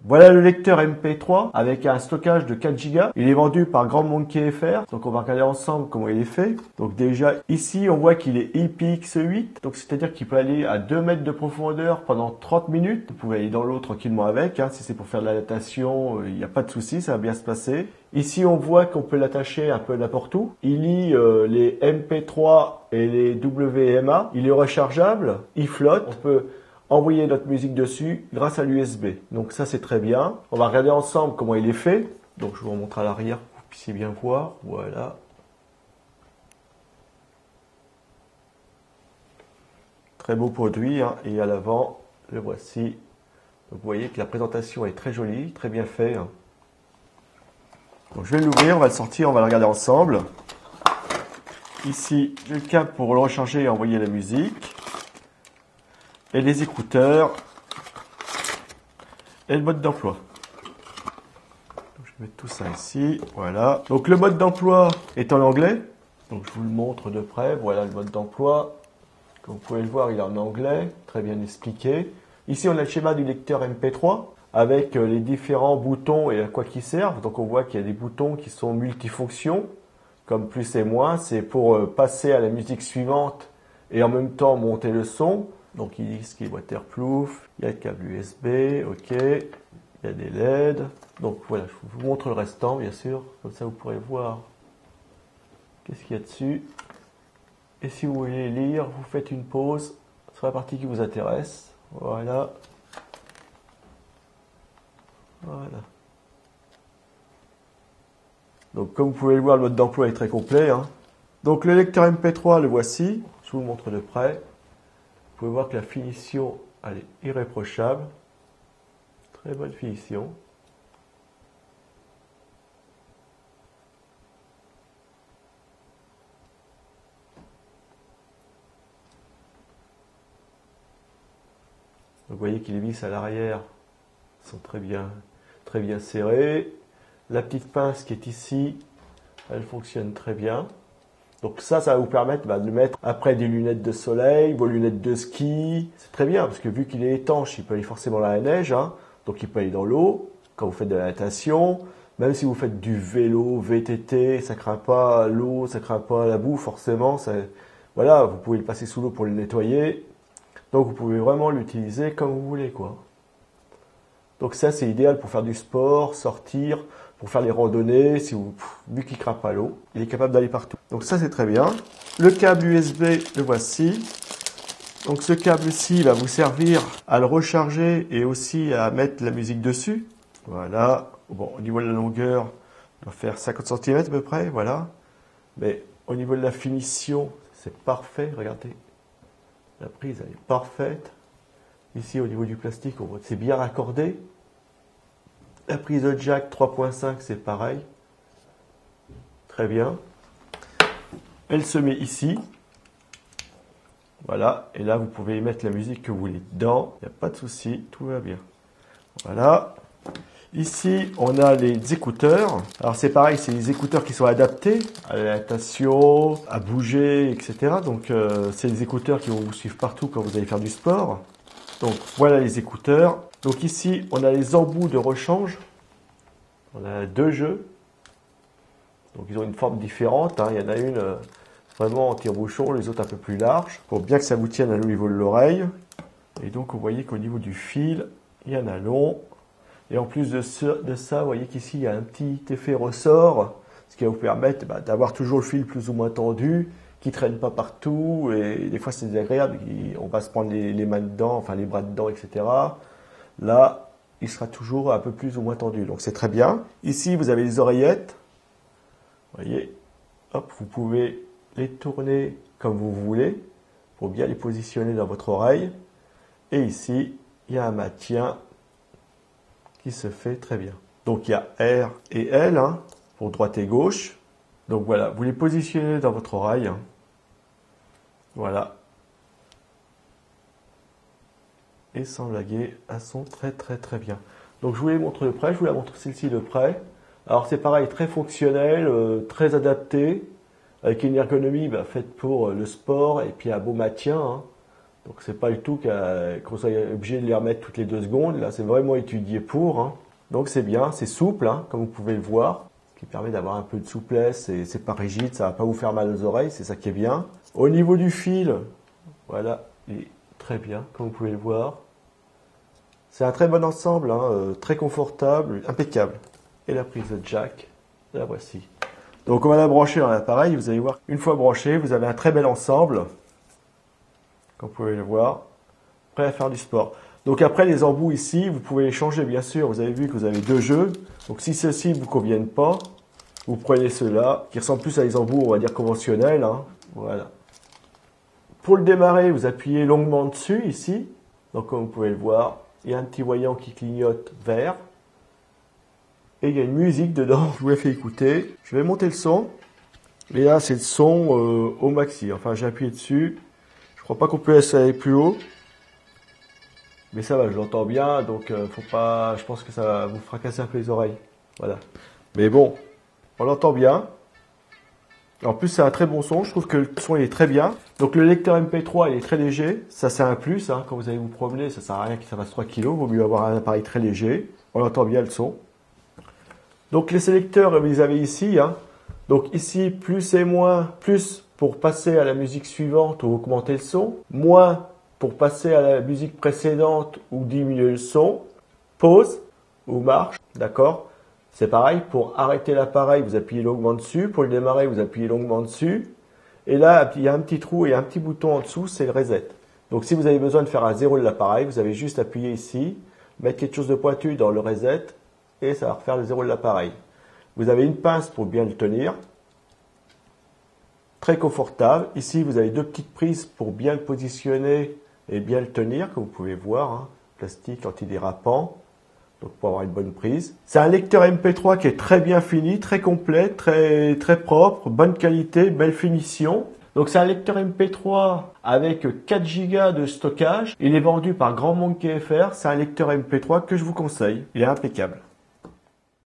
Voilà le lecteur MP3 avec un stockage de 4 Go. Il est vendu par Grand Monkey FR. Donc on va regarder ensemble comment il est fait. Donc déjà ici on voit qu'il est IPX8. Donc c'est-à-dire qu'il peut aller à 2 mètres de profondeur pendant 30 minutes. Vous pouvez aller dans l'eau tranquillement avec. Si c'est pour faire de la natation, il n'y a pas de souci, ça va bien se passer. Ici on voit qu'on peut l'attacher un peu n'importe où. Il lit les MP3 et les WMA. Il est rechargeable, il flotte. On peut envoyer notre musique dessus grâce à l'USB. Donc ça c'est très bien. On va regarder ensemble comment il est fait. Donc je vous remontre à l'arrière pour que vous puissiez bien voir. Voilà. Très beau produit. Et à l'avant, le voici. Donc vous voyez que la présentation est très jolie, très bien fait. Donc je vais l'ouvrir, on va le sortir, on va le regarder ensemble. Ici, j'ai le câble pour le recharger et envoyer la musique. Et les écouteurs. Et le mode d'emploi. Je vais mettre tout ça ici. Voilà. Donc le mode d'emploi est en anglais. Donc je vous le montre de près. Voilà le mode d'emploi. Comme vous pouvez le voir, il est en anglais. Très bien expliqué. Ici, on a le schéma du lecteur MP3 avec les différents boutons et à quoi qu'ils servent. Donc on voit qu'il y a des boutons qui sont multifonctions, comme plus et moins. C'est pour passer à la musique suivante et en même temps monter le son. Donc ils disent qu'il est waterproof, il y a le câble USB, ok, il y a des LED. Donc voilà, je vous montre le restant bien sûr, comme ça vous pourrez voir qu'est-ce qu'il y a dessus. Et si vous voulez lire, vous faites une pause sur la partie qui vous intéresse. Voilà. Voilà. Donc comme vous pouvez le voir, le mode d'emploi est très complet. Donc le lecteur MP3, le voici, je vous le montre de près. Vous pouvez voir que la finition, elle est irréprochable. Très bonne finition. Donc vous voyez que les vis à l'arrière sont très bien serrées. La petite pince qui est ici, elle fonctionne très bien. Donc ça va vous permettre de mettre après des lunettes de soleil, vos lunettes de ski. C'est très bien parce que vu qu'il est étanche, il peut aller forcément dans la neige. Donc il peut aller dans l'eau quand vous faites de la natation. Même si vous faites du vélo, VTT, ça craint pas l'eau, ça craint pas la boue forcément. Voilà, vous pouvez le passer sous l'eau pour le nettoyer. Donc vous pouvez vraiment l'utiliser comme vous voulez, quoi. Donc ça c'est idéal pour faire du sport, sortir, pour faire les randonnées, vu qu'il ne craint pas l'eau, il est capable d'aller partout. Donc ça c'est très bien. Le câble USB, le voici. Donc ce câble-ci va vous servir à le recharger et aussi à mettre la musique dessus. Voilà. Bon, au niveau de la longueur, on va faire 50 cm à peu près, voilà. Mais au niveau de la finition, c'est parfait, regardez. La prise, elle est parfaite. Ici, au niveau du plastique, on voit que c'est bien raccordé. La prise de jack 3.5, c'est pareil. Très bien. Elle se met ici. Voilà. Et là, vous pouvez mettre la musique que vous voulez dedans. Il n'y a pas de souci. Tout va bien. Voilà. Ici, on a les écouteurs. Alors, c'est pareil, c'est les écouteurs qui sont adaptés à la natation, à bouger, etc. Donc, c'est les écouteurs qui vont vous suivre partout quand vous allez faire du sport. Donc, voilà les écouteurs. Donc ici, on a les embouts de rechange. On a 2 jeux. Donc ils ont une forme différente. Il y en a une vraiment en tire-bouchon, les autres un peu plus larges. Pour bien que ça vous tienne au niveau de l'oreille. Et donc vous voyez qu'au niveau du fil, il y en a long. Et en plus de ça, vous voyez qu'ici, il y a un petit effet ressort. Ce qui va vous permettre d'avoir toujours le fil plus ou moins tendu, qui ne traîne pas partout. Et des fois, c'est désagréable. On va se prendre les mains dedans, enfin les bras dedans, etc. Là, il sera toujours un peu plus ou moins tendu. Donc c'est très bien. Ici, vous avez les oreillettes. Vous voyez, hop, vous pouvez les tourner comme vous voulez pour bien les positionner dans votre oreille. Et ici, il y a un maintien qui se fait très bien. Donc il y a R et L pour droite et gauche. Donc voilà, vous les positionnez dans votre oreille. Voilà. Et sans blaguer, un son très bien. Donc je vous les montre de près, je vous la montre celle-ci de près. Alors c'est pareil, très fonctionnel, très adapté, avec une ergonomie faite pour le sport et puis un beau maintien. Donc c'est pas du tout qu'on soit obligé de les remettre toutes les 2 secondes. Là, c'est vraiment étudié pour. Hein. Donc c'est bien, c'est souple, hein, comme vous pouvez le voir, ce qui permet d'avoir un peu de souplesse et c'est pas rigide, ça va pas vous faire mal aux oreilles, c'est ça qui est bien. Au niveau du fil, voilà, il est très bien, comme vous pouvez le voir. C'est un très bon ensemble, hein, très confortable, impeccable. Et la prise de jack, la voici. Donc on va la brancher dans l'appareil, vous allez voir, une fois branché, vous avez un très bel ensemble. Comme vous pouvez le voir, prêt à faire du sport. Donc après les embouts ici, vous pouvez les changer bien sûr. Vous avez vu que vous avez 2 jeux. Donc si ceux-ci ne vous conviennent pas, vous prenez ceux-là, qui ressemblent plus à des embouts, on va dire conventionnels. Hein. Voilà. Pour le démarrer, vous appuyez longuement dessus ici. Donc comme vous pouvez le voir, il y a un petit voyant qui clignote vert. Et il y a une musique dedans, je vous l'ai fait écouter. Je vais monter le son. Et là c'est le son au maxi. Enfin j'ai appuyé dessus. Je crois pas qu'on peut aller plus haut. Mais ça va, je l'entends bien, donc faut pas. Je pense que ça va vous fracasser un peu les oreilles. Voilà. Mais bon, on l'entend bien. En plus, c'est un très bon son. Je trouve que le son il est très bien. Donc le lecteur MP3 il est très léger. Ça c'est un plus. Hein. Quand vous allez vous promener, ça sert à rien qu'il fasse 3 kg. Vaut mieux avoir un appareil très léger. On entend bien le son. Donc les sélecteurs, vous les avez ici. Hein. Donc ici, plus et moins, plus pour passer à la musique suivante ou augmenter le son, moins pour passer à la musique précédente ou diminuer le son, pause ou marche, d'accord? C'est pareil, pour arrêter l'appareil, vous appuyez longuement dessus, pour le démarrer, vous appuyez longuement dessus, et là, il y a un petit trou et un petit bouton en dessous, c'est le reset. Donc si vous avez besoin de faire un zéro de l'appareil, vous avez juste appuyé ici, mettre quelque chose de pointu dans le reset, et ça va refaire le zéro de l'appareil. Vous avez une pince pour bien le tenir. Très confortable. Ici, vous avez 2 petites prises pour bien le positionner et bien le tenir, comme vous pouvez voir. Hein. Plastique antidérapant. Donc, pour avoir une bonne prise. C'est un lecteur MP3 qui est très bien fini, très complet, très propre, bonne qualité, belle finition. Donc, c'est un lecteur MP3 avec 4 Go de stockage. Il est vendu par Grand Monde KFR. C'est un lecteur MP3 que je vous conseille. Il est impeccable.